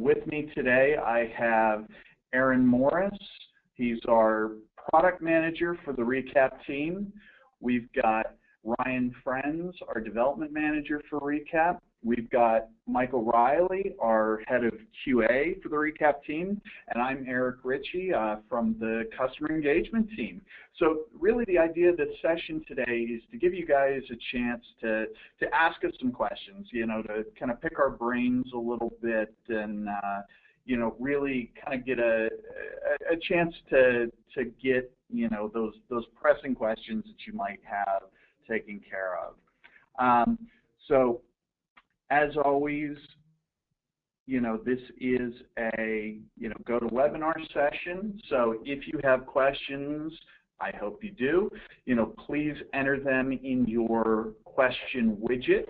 with me today I have Aaron Morris. He's our product manager for the Recap team. We've got Ryan Friends, our development manager for Recap. We've got Michael Riley, our head of QA for the Recap team, and I'm Eric Ritchie from the customer engagement team. So really the idea of this session today is to give you guys a chance to ask us some questions, you know, to kind of pick our brains a little bit and you know, really kind of get a chance to get, you know, those pressing questions that you might have taken care of. So as always, you know, this is a, you know, GoToWebinar session. So if you have questions, I hope you do, you know, please enter them in your question widget.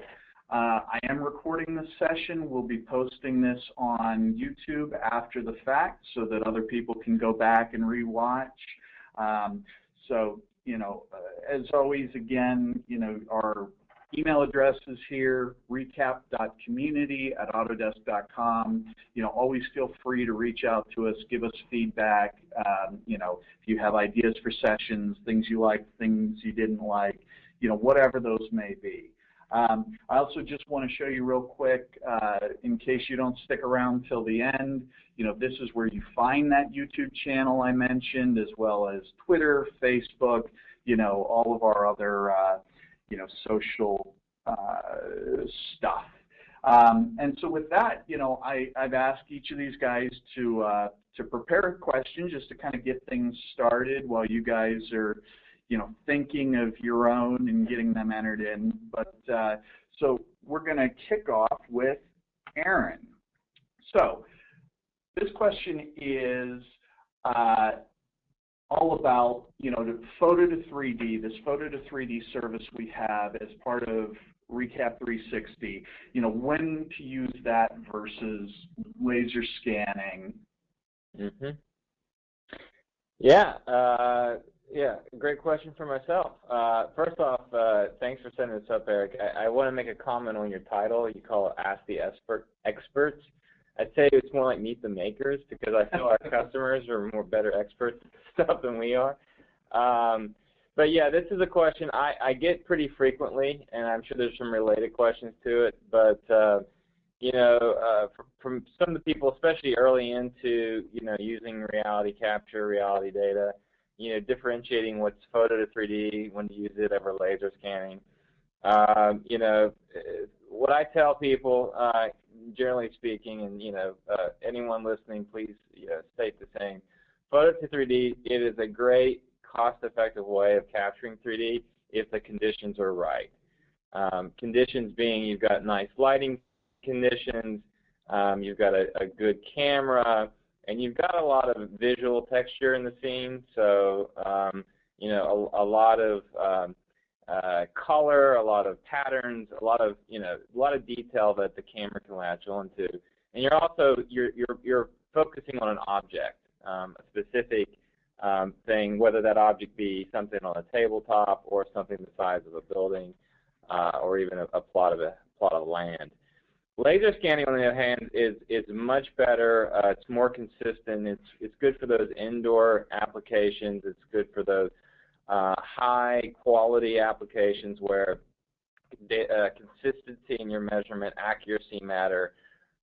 I am recording this session. We'll be posting this on YouTube after the fact so that other people can go back and rewatch. So, you know, as always, again, you know, our email address is here, recap.community@autodesk.com. You know, always feel free to reach out to us, give us feedback. You know, if you have ideas for sessions, things you liked, things you didn't like, you know, whatever those may be. I also just want to show you real quick, in case you don't stick around till the end, you know, this is where you find that YouTube channel I mentioned, as well as Twitter, Facebook, you know, all of our other you know, social stuff. And so with that, you know, I've asked each of these guys to prepare a question just to kind of get things started while you guys are, you know, thinking of your own and getting them entered in. But so we're going to kick off with Aaron. So this question is all about, you know, the photo to 3D, this photo to 3D service we have as part of Recap 360, you know, when to use that versus laser scanning. Mm-hmm. Yeah, yeah, great question for myself. First off, thanks for setting this up, Eric. I want to make a comment on your title. You call it Ask the Experts. I'd say it's more like Meet the Makers, because I feel our customers are more better experts at stuff than we are. But yeah, this is a question I get pretty frequently, and I'm sure there's some related questions to it. But you know, from some of the people, especially early into, you know, using reality capture, reality data, you know, differentiating what's photo to 3D, when to use it over laser scanning. You know, what I tell people, generally speaking, and you know, anyone listening, please, you know, state the same. Photo to 3D, it is a great, cost-effective way of capturing 3D if the conditions are right. Conditions being, you've got nice lighting conditions, you've got a good camera, and you've got a lot of visual texture in the scene. So, you know, a lot of color, a lot of patterns, a lot of, you know, a lot of detail that the camera can latch onto. And you're also you're focusing on an object, a specific thing, whether that object be something on a tabletop or something the size of a building, or even a plot of land. Laser scanning, on the other hand, is much better. It's more consistent. It's good for those indoor applications. It's good for those high quality applications where consistency in your measurement, accuracy matter.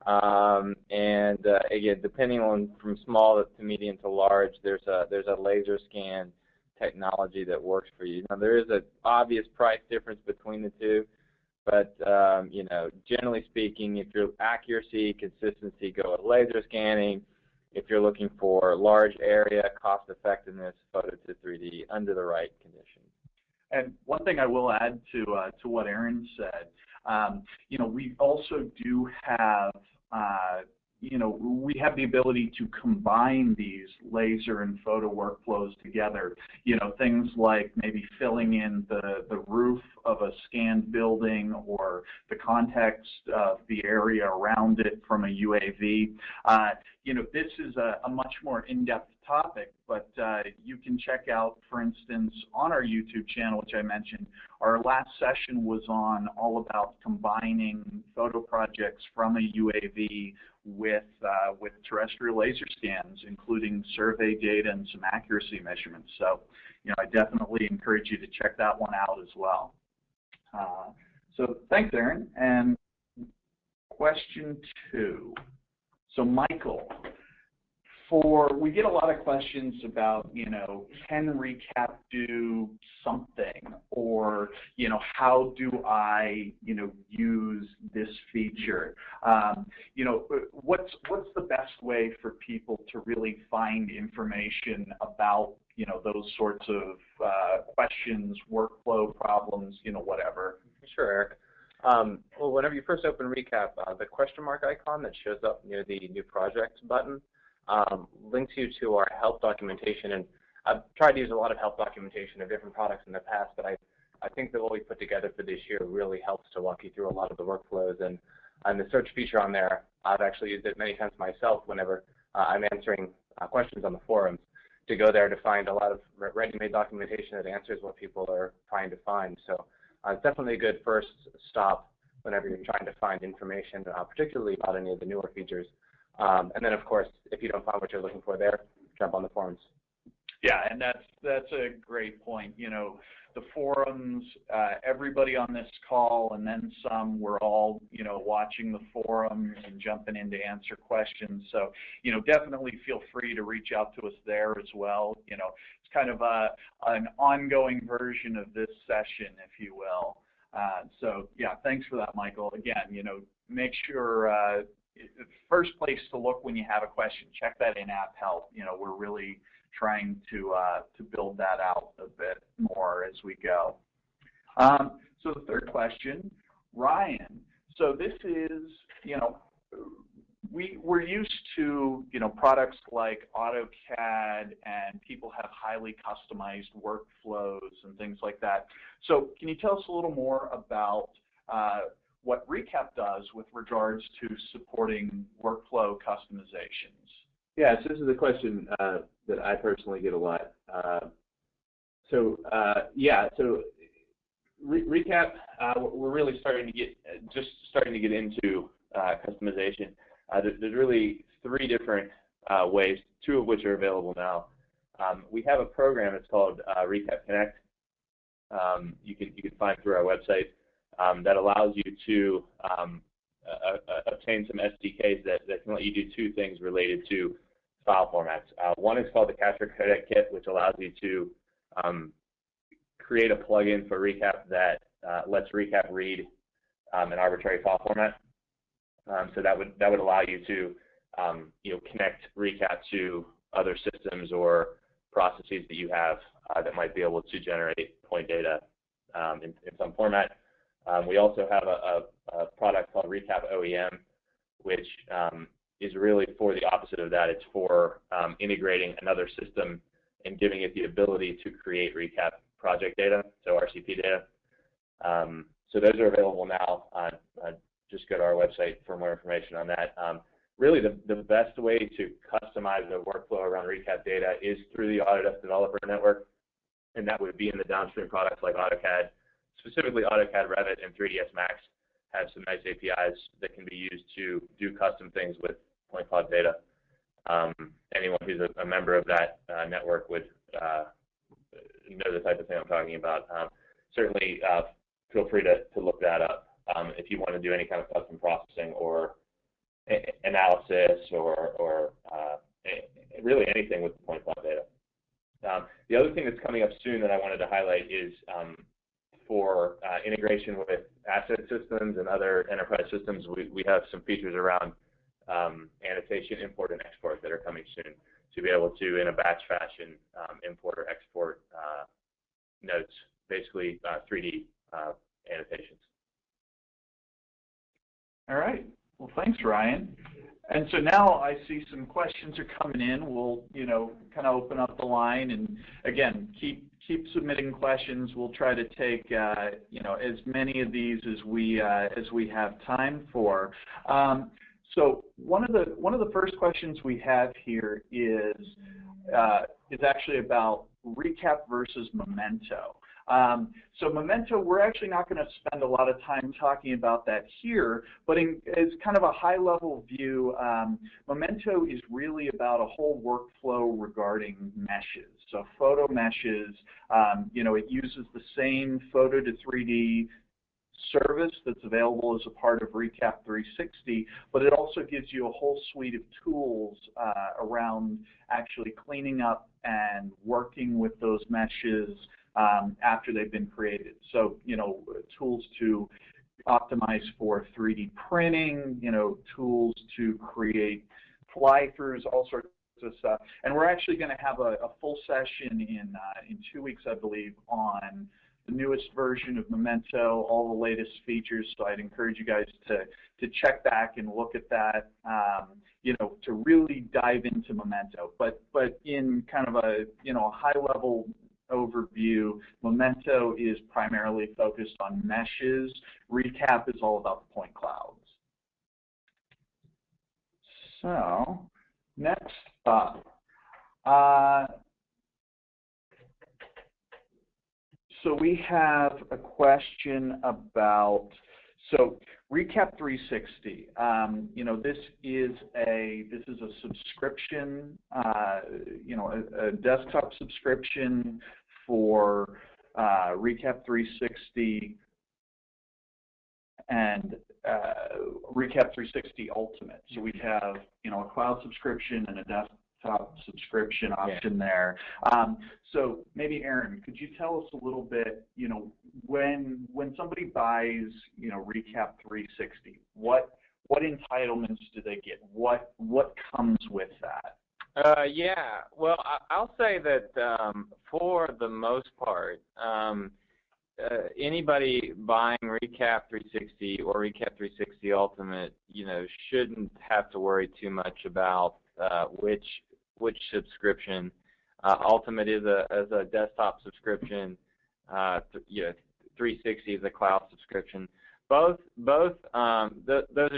And again, depending on from small to medium to large, there's a laser scan technology that works for you. Now, there is an obvious price difference between the two, but you know, generally speaking, if your accuracy, consistency, go with laser scanning. If you're looking for large area, cost effectiveness, photo to 3D under the right conditions. And one thing I will add to what Aaron said, you know, we also do have, you know, we have the ability to combine these laser and photo workflows together. You know, things like maybe filling in the roof of a scanned building or the context of the area around it from a UAV. You know, this is a much more in-depth topic, but you can check out, for instance, on our YouTube channel, which I mentioned, our last session was on all about combining photo projects from a UAV with terrestrial laser scans, including survey data and some accuracy measurements. So, I definitely encourage you to check that one out as well. So thanks, Aaron. And question 2. So Michael, we get a lot of questions about, can Recap do something, or, how do I, use this feature? What's the best way for people to really find information about, those sorts of questions, workflow problems, whatever? Sure, Eric. Well, whenever you first open Recap, the question mark icon that shows up near the New Project button links you to our help documentation. And I've tried to use a lot of help documentation of different products in the past, but I think that what we put together for this year really helps to walk you through a lot of the workflows. And the search feature on there, I've actually used it many times myself whenever I'm answering questions on the forums, to go there to find a lot of ready-made documentation that answers what people are trying to find. So it's definitely a good first stop whenever you're trying to find information, particularly about any of the newer features. And then, of course, if you don't find what you're looking for there, jump on the forums. Yeah, and that's a great point. The forums, everybody on this call, and then some, we're all, watching the forums and jumping in to answer questions. So, definitely feel free to reach out to us there as well. It's kind of an ongoing version of this session, if you will. So, yeah, thanks for that, Michael. Again, make sure the first place to look when you have a question, check that in-app help. We're really trying to build that out a bit more as we go. So the third question, Ryan. So this is, we're used to, products like AutoCAD, and people have highly customized workflows and things like that. So can you tell us a little more about what Recap does with regards to supporting workflow customizations? Yeah, so this is a question that I personally get a lot. So Recap, we're really starting to get into customization. There's really 3 different ways, 2 of which are available now. We have a program. It's called Recap Connect. You can find through our website that allows you to obtain some SDKs that can let you do 2 things related to file formats. One is called the Capture Codec Kit, which allows you to create a plugin for Recap that lets Recap read an arbitrary file format. So that would allow you to connect Recap to other systems or processes that you have that might be able to generate point data in some format. We also have a product called Recap OEM, which is really for the opposite of that. It's for integrating another system and giving it the ability to create Recap project data, so RCP data. So those are available now. Just go to our website for more information on that. Really, the best way to customize the workflow around Recap data is through the Autodesk Developer Network, and that would be in the downstream products like AutoCAD. Specifically, AutoCAD, Revit, and 3ds Max have some nice APIs that can be used to do custom things with point cloud data. Anyone who's a member of that network would know the type of thing I'm talking about. Certainly, feel free to look that up if you want to do any kind of custom processing or analysis or really anything with point cloud data. The other thing that's coming up soon that I wanted to highlight is for integration with asset systems and other enterprise systems. We have some features around annotation, import, and export that are coming soon to be able to, in a batch fashion, import or export notes, basically 3D annotations. All right. Well, thanks, Ryan. And so now I see some questions are coming in. We'll, kind of open up the line, and again, keep submitting questions. We'll try to take, as many of these as we have time for. So one of the first questions we have here is actually about Recap versus Memento. So Memento, we're actually not going to spend a lot of time talking about that here, but as kind of a high-level view, Memento is really about a whole workflow regarding meshes. So photo meshes, it uses the same photo to 3D service that's available as a part of Recap 360, but it also gives you a whole suite of tools around actually cleaning up and working with those meshes after they've been created. So, tools to optimize for 3D printing, tools to create fly-throughs, all sorts of stuff. And we're actually going to have a full session in 2 weeks, I believe, on the newest version of Memento, all the latest features. So I'd encourage you guys to check back and look at that, to really dive into Memento. But in kind of a high-level overview, Memento is primarily focused on meshes. Recap is all about the point clouds. So next up, so we have a question about, so Recap 360. This is a subscription, a desktop subscription for Recap 360 and Recap 360 Ultimate. So we have a cloud subscription and a desktop subscription option there. So maybe Aaron, could you tell us a little bit, when somebody buys Recap 360, what entitlements do they get? What comes with that? Yeah, well, I'll say that for the most part, anybody buying Recap 360 or Recap 360 Ultimate, shouldn't have to worry too much about which subscription. Ultimate is a desktop subscription. 360 is a cloud subscription. Both those are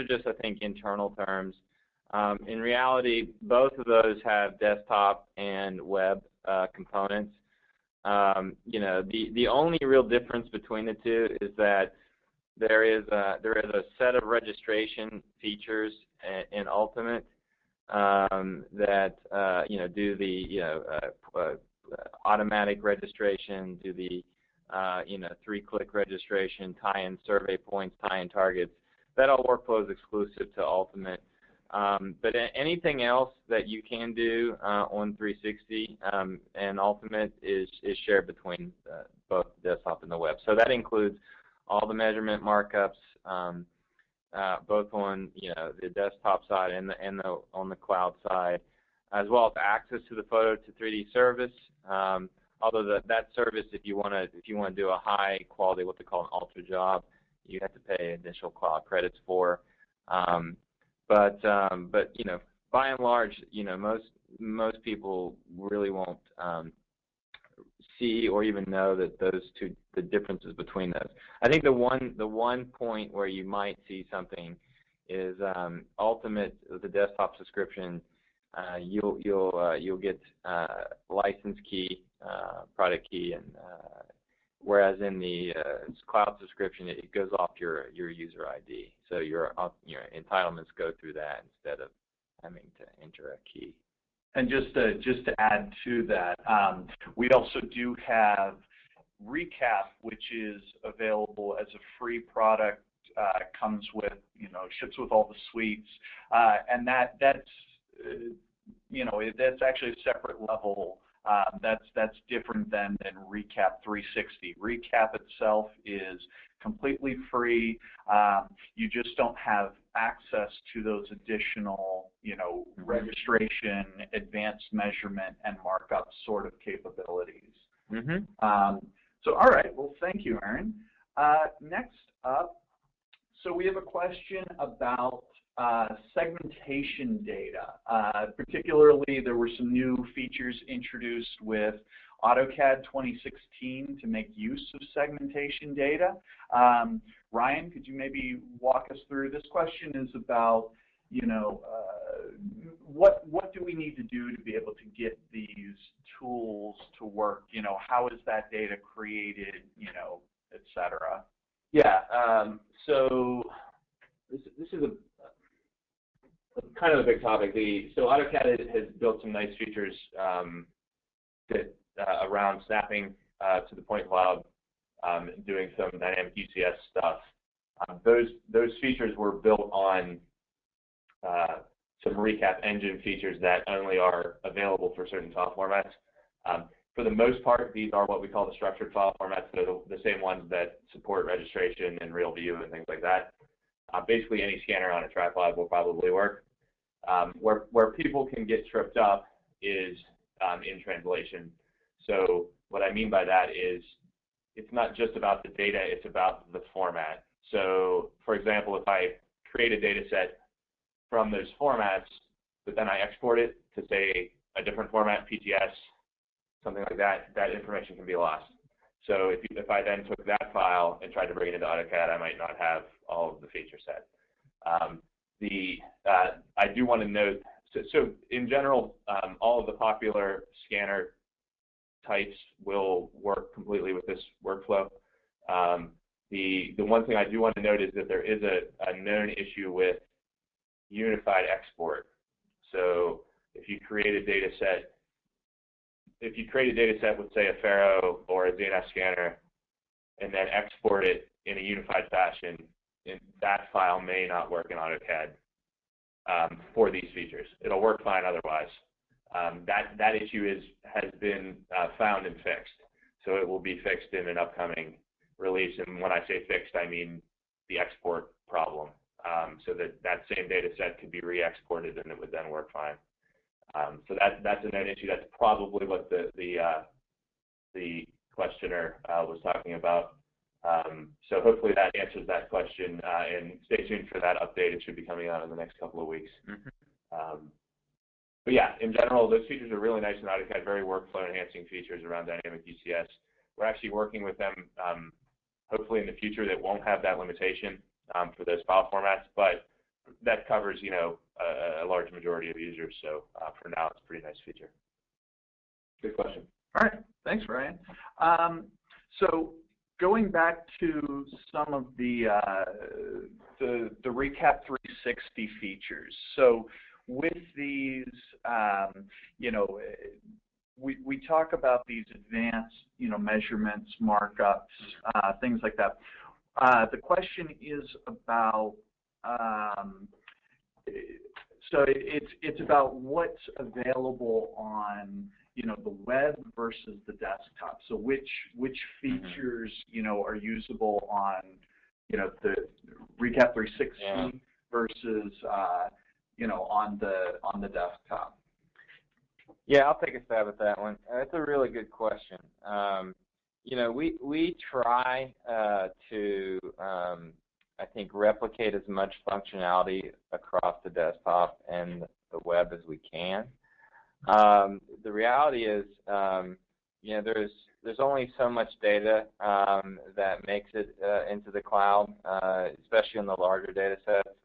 just, I think, internal terms. In reality, both of those have desktop and web components. The only real difference between the two is that there is a set of registration features in Ultimate that do the automatic registration, do the 3-click registration, tie-in survey points, tie-in targets. That all workflow is exclusive to Ultimate. But anything else that you can do on 360 and Ultimate is shared between both the desktop and the web. So that includes all the measurement markups, both on the desktop side and on the cloud side, as well as access to the photo to 3D service. Although that service, if you want to do a high quality, what they call an ultra job, you have to pay initial cloud credits for. But by and large, most people really won't see or even know that the differences between those. I think the one point where you might see something is Ultimate, the desktop subscription. You'll get license key, product key, and whereas in the cloud subscription, it goes off your user ID. So your entitlements go through that instead of having to enter a key. And just to add to that, we also do have Recap, which is available as a free product, comes with, ships with all the suites, and that's actually a separate level. That's different than Recap 360. Recap itself is completely free. You just don't have access to those additional, registration, advanced measurement, and markup sort of capabilities. So, all right. Well, thank you, Aaron. Next up, so we have a question about segmentation data. Particularly, there were some new features introduced with AutoCAD 2016 to make use of segmentation data. Ryan, could you maybe walk us through? This question is about, what do we need to do to be able to get these tools to work? You know, how is that data created? You know, et cetera. Yeah. So this is a kind of a big topic. So AutoCAD has built some nice features that around snapping to the point cloud, doing some dynamic UCS stuff. Those features were built on some recap engine features that only are available for certain file formats. For the most part, these are what we call the structured file formats. They're the same ones that support registration and real view and things like that. Basically, any scanner on a tripod will probably work. Where people can get tripped up is in translation. So what I mean by that is it's not just about the data, it's about the format. So for example, if I create a data set from those formats, but then I export it to, say, a different format, PTS, something like that, that information can be lost. So if I then took that file and tried to bring it into AutoCAD, I might not have all of the feature set. I do want to note, so in general, all of the popular scanner types will work completely with this workflow. The one thing I do want to note is that there is a known issue with unified export. So if you create a data set, with, say, a Faro or a ZNF scanner, and then export it in a unified fashion, that file may not work in AutoCAD for these features. It'll work fine otherwise. That issue has been found and fixed, so it will be fixed in an upcoming release. And when I say fixed, I mean the export problem, so that same data set could be re-exported and it would then work fine. So that's a known issue. That's probably what the questioner was talking about. So hopefully that answers that question, and stay tuned for that update. It should be coming out in the next couple of weeks. But yeah, in general, those features are really nice in AutoCAD, very workflow enhancing features around dynamic UCS. We're actually working with them, hopefully in the future, that won't have that limitation for those file formats, but that covers, you know, a large majority of users. So for now, it's a pretty nice feature. Good question. All right, thanks, Ryan. So going back to some of the Recap 360 features. So with these, you know, we talk about these advanced, you know, measurements, markups, things like that. The question is about, so it's about what's available on, you know, the web versus the desktop. So which features, you know, are usable on, you know, the Recap 360 versus, you know, on the desktop. Yeah, I'll take a stab at that one. That's a really good question. You know, we try to, I think, replicate as much functionality across the desktop and the web as we can. The reality is, you know, there's only so much data that makes it into the cloud, especially in the larger data sets.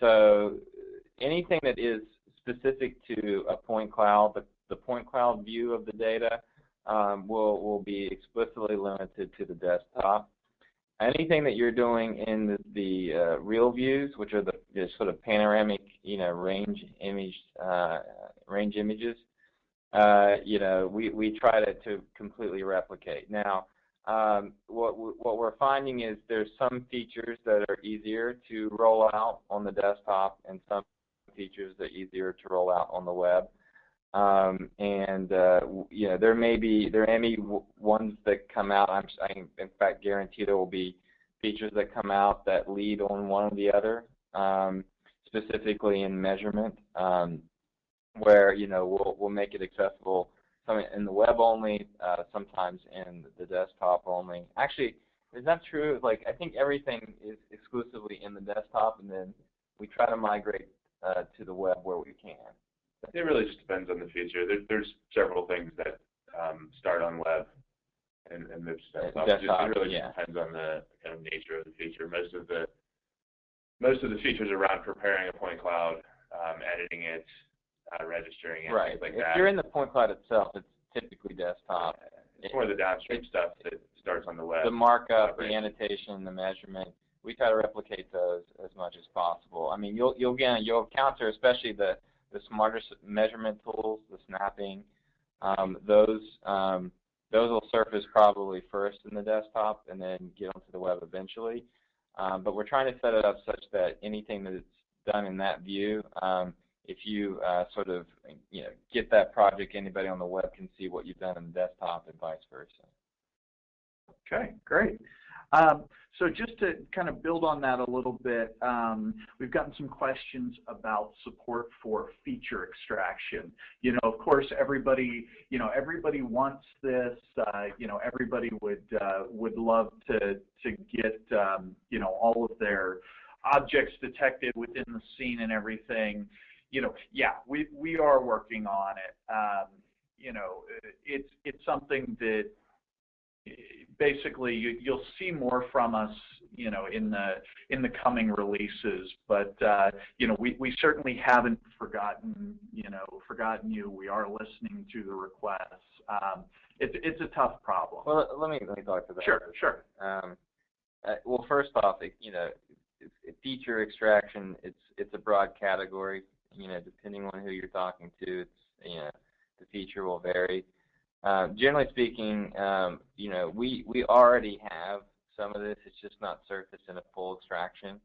So anything that is specific to a point cloud, the point cloud view of the data will be explicitly limited to the desktop. Anything that you're doing in the real views, which are the sort of panoramic, you know, range images, you know, we try to completely replicate. Now, what we're finding is there's some features that are easier to roll out on the desktop and some features that are easier to roll out on the web. You know, there may be ones that come out. I in fact guarantee there will be features that come out that lead on one or the other, specifically in measurement, where, you know, we'll make it accessible in the web only, sometimes in the desktop only. Actually, is that true? Like, I think everything is exclusively in the desktop, and then we try to migrate to the web where we can. It really just depends on the feature. There's several things that start on web and move to desktop. It really just depends on the kind of nature of the feature. Most of the features around preparing a point cloud editing it, registering it, right. things like If that. you're in the point cloud itself, it's typically desktop. It's more the downstream stuff that starts on the web. The markup, the annotation, the measurement, we try to replicate those as much as possible. I mean, you'll encounter, especially the smarter measurement tools, the snapping, those will surface probably first in the desktop and then get onto the web eventually. But we're trying to set it up such that anything that's done in that view, if you sort of get that project, anybody on the web can see what you've done on the desktop and vice versa. Okay, great. So just to kind of build on that a little bit, we've gotten some questions about support for feature extraction. Of course, everybody wants this. Everybody would love to get all of their objects detected within the scene and everything. Yeah, we are working on it. It's something that basically you'll see more from us in the coming releases, but we certainly haven't forgotten you. We are listening to the requests. It's a tough problem. Well, let me talk to that. Sure. Well, first off, feature extraction, it's a broad category. Depending on who you're talking to, the feature will vary. Generally speaking, we already have some of this. It's just not surfaced in a full extraction.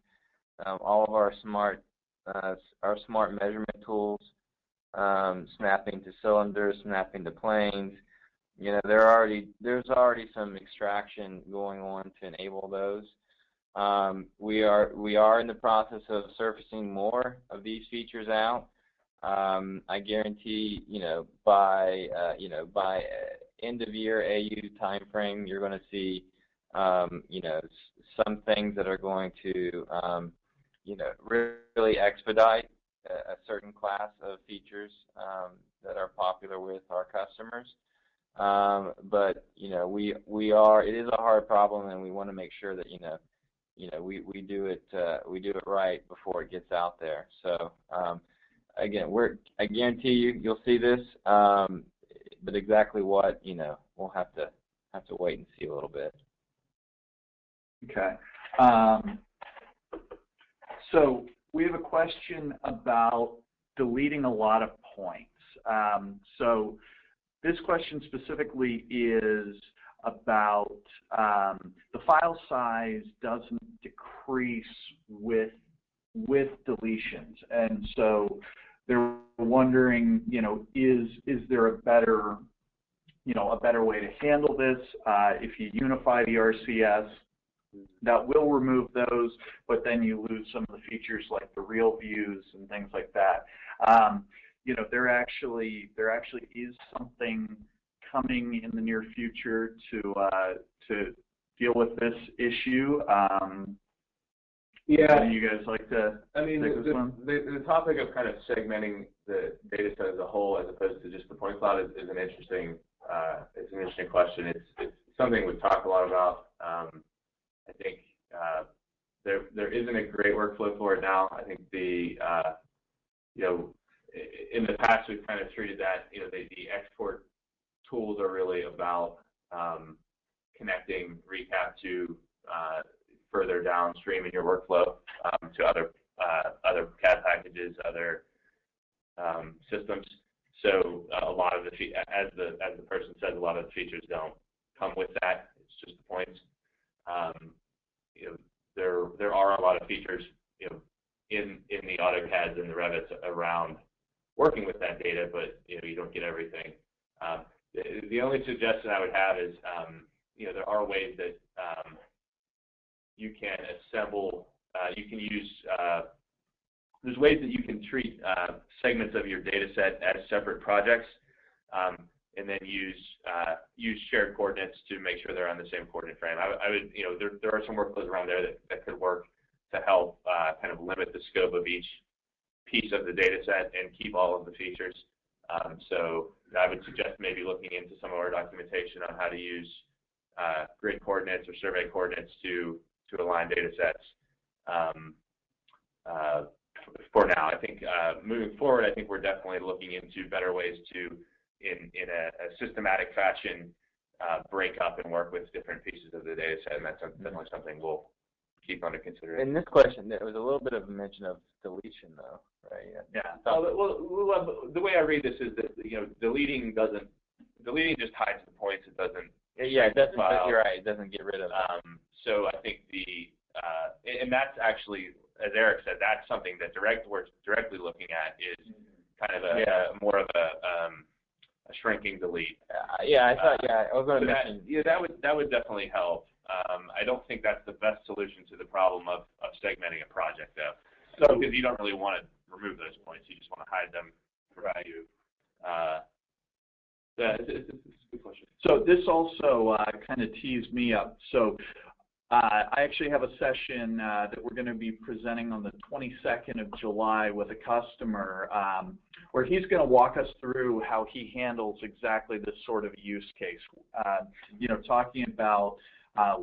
All of our smart measurement tools, snapping to cylinders, snapping to planes. There's already some extraction going on to enable those. We are in the process of surfacing more of these features out. I guarantee, by end of year AU timeframe, you're going to see, some things that are going to, really expedite a certain class of features that are popular with our customers. But it is a hard problem, and we want to make sure that we do it right before it gets out there. So. Again, I guarantee you'll see this, but exactly what, we'll have to wait and see a little bit. Okay. So we have a question about deleting a lot of points. So this question specifically is about the file size doesn't decrease with deletions, and so they're wondering, is there a better way to handle this? If you unify the RCS, that will remove those, but then you lose some of the features like the real views and things like that. There actually is something coming in the near future to deal with this issue. Yeah. You guys like to take this one? The topic of kind of segmenting the data set as a whole, as opposed to just the point cloud, is an interesting question. It's something we've talked a lot about. I think there isn't a great workflow for it now. I think in the past we've kind of treated that the export tools are really about connecting recap to further downstream in your workflow to other CAD packages, other systems. So a lot of as the person says, a lot of the features don't come with that. It's just the points. There are a lot of features in the AutoCADs and the Revits around working with that data, but you don't get everything. The only suggestion I would have is there are ways that you can assemble, you can use, there's ways that you can treat segments of your data set as separate projects, and then use shared coordinates to make sure they're on the same coordinate frame. I would, there are some workflows around there that could work to help kind of limit the scope of each piece of the data set and keep all of the features. So I would suggest maybe looking into some of our documentation on how to use grid coordinates or survey coordinates to align data sets for now. I think moving forward, I think we're definitely looking into better ways to, in a systematic fashion, break up and work with different pieces of the data set, and that's definitely something we'll keep under consideration. In this question, there was a little bit of a mention of deletion, though, right? Yeah. Well, the way I read this is that deleting just hides the points. It doesn't. Yeah, it doesn't. You're right. It doesn't get rid of them. So I think and that's actually, as Eric said, that's something that we're directly looking at is kind of more of a shrinking delete. I thought. I was going to mention. That would definitely help. I don't think that's the best solution to the problem of segmenting a project, though. So because you don't really want to remove those points, you just want to hide them for value. It's a good question. So this also kind of tees me up. So I actually have a session that we're going to be presenting on the 22nd of July with a customer where he's going to walk us through how he handles exactly this sort of use case. Talking about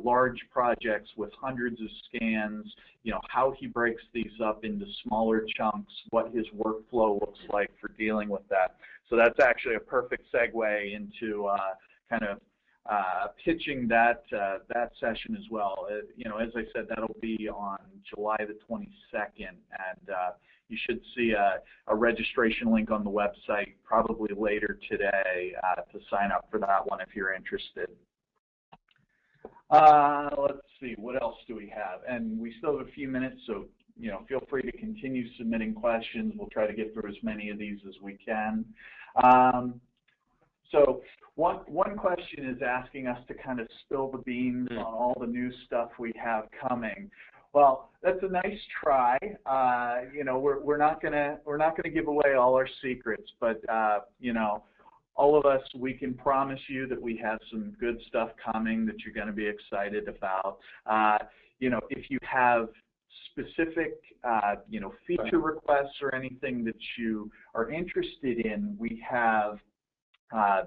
large projects with hundreds of scans, how he breaks these up into smaller chunks, what his workflow looks like for dealing with that. So that's actually a perfect segue into kind of pitching that session as well. As I said, that'll be on July the 22nd, and you should see a registration link on the website probably later today to sign up for that one if you're interested. Let's see, what else do we have? And we still have a few minutes, so feel free to continue submitting questions. We'll try to get through as many of these as we can. So one question is asking us to kind of spill the beans on all the new stuff we have coming. Well, that's a nice try. We're not gonna give away all our secrets, but all of us, we can promise you that we have some good stuff coming that you're going to be excited about. If you have specific, feature requests or anything that you are interested in, we have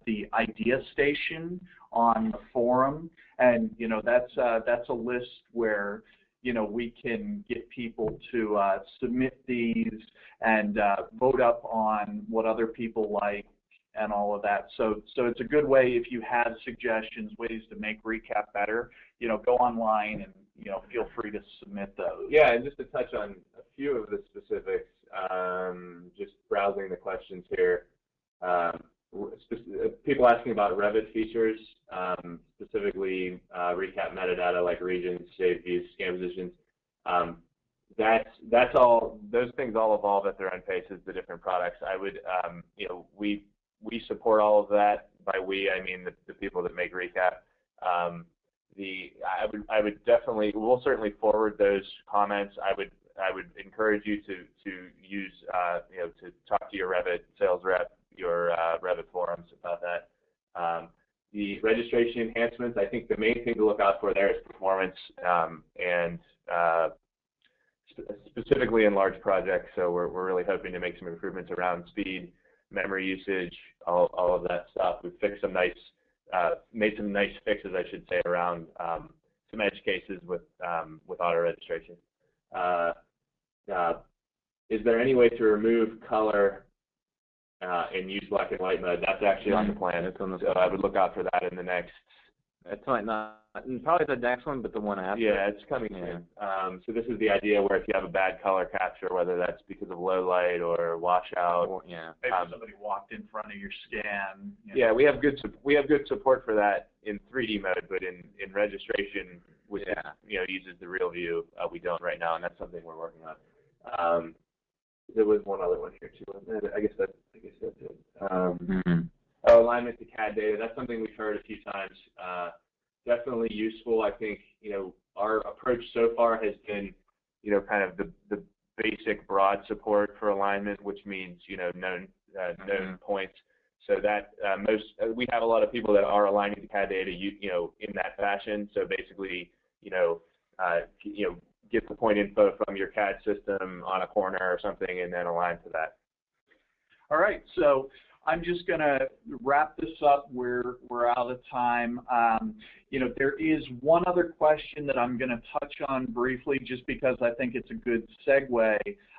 the idea station on the forum, and that's a list where we can get people to submit these and vote up on what other people like and all of that. So it's a good way if you have suggestions, ways to make Recap better, go online and feel free to submit those. Yeah, and just to touch on a few of the specifics, just browsing the questions here. People asking about Revit features, specifically Recap metadata like regions, shape, views, scan positions. That's all. Those things all evolve at their own paces. The different products. I would, we support all of that. By we, I mean the people that make Recap. I would definitely. We'll certainly forward those comments. I would encourage you to use, to talk to your Revit sales rep, your Revit forums about that. The registration enhancements, I think the main thing to look out for there is performance, and specifically in large projects. So we're really hoping to make some improvements around speed, memory usage, all of that stuff. We've fixed some nice, made some nice fixes, I should say, around some edge cases with auto registration. Is there any way to remove color and use black and white mode? That's actually on the plan. It's on the so I would look out for that in the next. It's like not probably the next one, but the one after. Yeah, it's coming in. So this is the idea where if you have a bad color capture, whether that's because of low light or washout, or, maybe somebody walked in front of your scan. Yeah, we have good support for that in 3D mode, but in registration, which uses the real view, we don't right now, and that's something we're working on. There was one other one here too. I guess that's it. Alignment to CAD data. That's something we've heard a few times. Definitely useful. I think our approach so far has been kind of the basic broad support for alignment, which means known points. So that we have a lot of people that are aligning to CAD data in that fashion. So basically get the point info from your CAD system on a corner or something, and then align to that. All right. So I'm just going to wrap this up. We're out of time. There is one other question that I'm going to touch on briefly, just because I think it's a good segue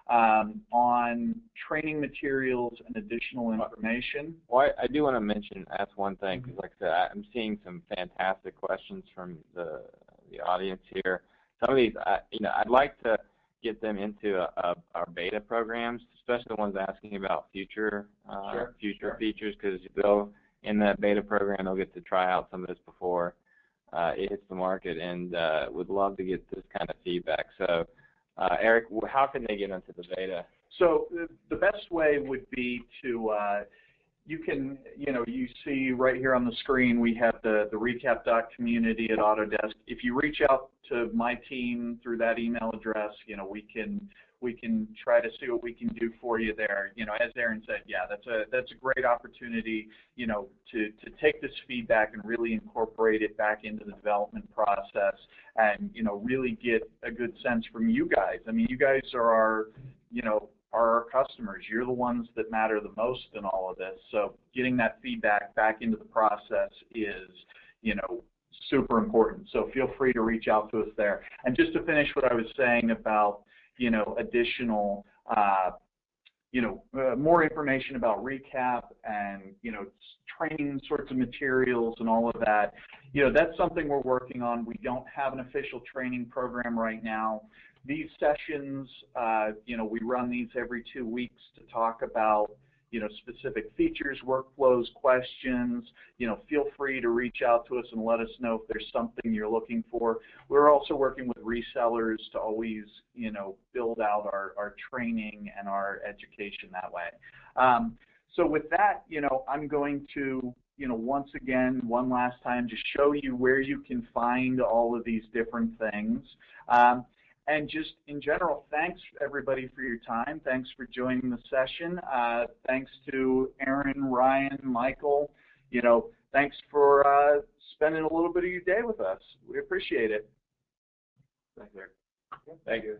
on training materials and additional information. Well, I do want to ask one thing, because like I said, I'm seeing some fantastic questions from the audience here. Some of these, I'd like to get them into our beta programs, especially the ones asking about future features, because in that beta program they'll get to try out some of this before it hits the market, and would love to get this kind of feedback. So, Eric, how can they get into the beta? So the best way would be to you see right here on the screen, we have the recap.community at Autodesk. If you reach out to my team through that email address, we can try to see what we can do for you there. As Aaron said, yeah, that's a great opportunity, to take this feedback and really incorporate it back into the development process, and really get a good sense from you guys. I mean, you guys are our customers. You're the ones that matter the most in all of this. So getting that feedback back into the process is, super important. So feel free to reach out to us there. And just to finish what I was saying about, additional, more information about recap and, training sorts of materials and all of that, that's something we're working on. We don't have an official training program right now. These sessions, we run these every 2 weeks to talk about, specific features, workflows, questions. Feel free to reach out to us and let us know if there's something you're looking for. We're also working with resellers to always, build out our training and our education that way. So with that, I'm going to, once again, one last time, just show you where you can find all of these different things. And just in general, thanks everybody for your time. Thanks for joining the session. Thanks to Aaron, Ryan, Michael. Thanks for spending a little bit of your day with us. We appreciate it. Thank you. Thank you.